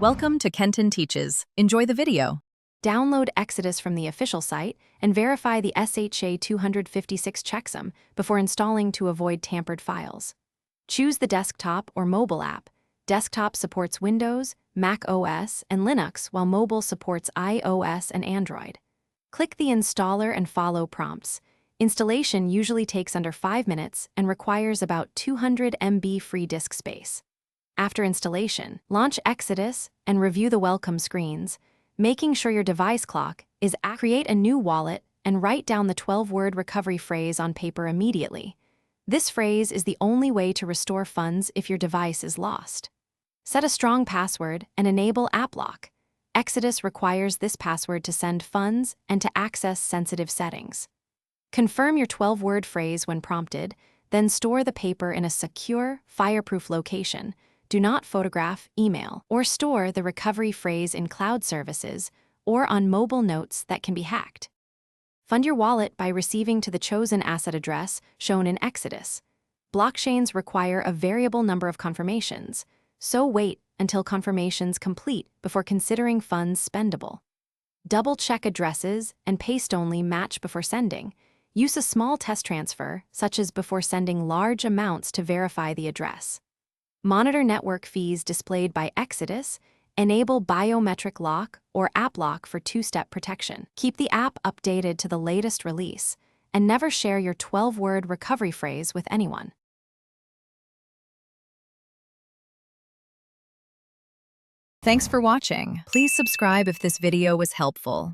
Welcome to Kenton Teaches. Enjoy the video. Download Exodus from the official site and verify the SHA 256 checksum before installing to avoid tampered files. Choose the desktop or mobile app. Desktop supports Windows, Mac OS, and Linux, while mobile supports iOS and Android. Click the installer and follow prompts. Installation usually takes under 5 minutes and requires about 200 MB free disk space. After installation, launch Exodus and review the welcome screens, making sure your device clock is accurate. Create a new wallet and write down the 12-word recovery phrase on paper immediately. This phrase is the only way to restore funds if your device is lost. Set a strong password and enable App Lock. Exodus requires this password to send funds and to access sensitive settings. Confirm your 12-word phrase when prompted, then store the paper in a secure, fireproof location. Do not photograph, email, or store the recovery phrase in cloud services or on mobile notes that can be hacked. Fund your wallet by receiving to the chosen asset address shown in Exodus. Blockchains require a variable number of confirmations, so wait until confirmations complete before considering funds spendable. Double-check addresses and paste-only match before sending. Use a small test transfer, such as before sending large amounts, to verify the address. Monitor network fees displayed by Exodus. Enable biometric lock or app lock for two-step protection. Keep the app updated to the latest release, and never share your 12-word recovery phrase with anyone. Thanks for watching. Please subscribe if this video was helpful.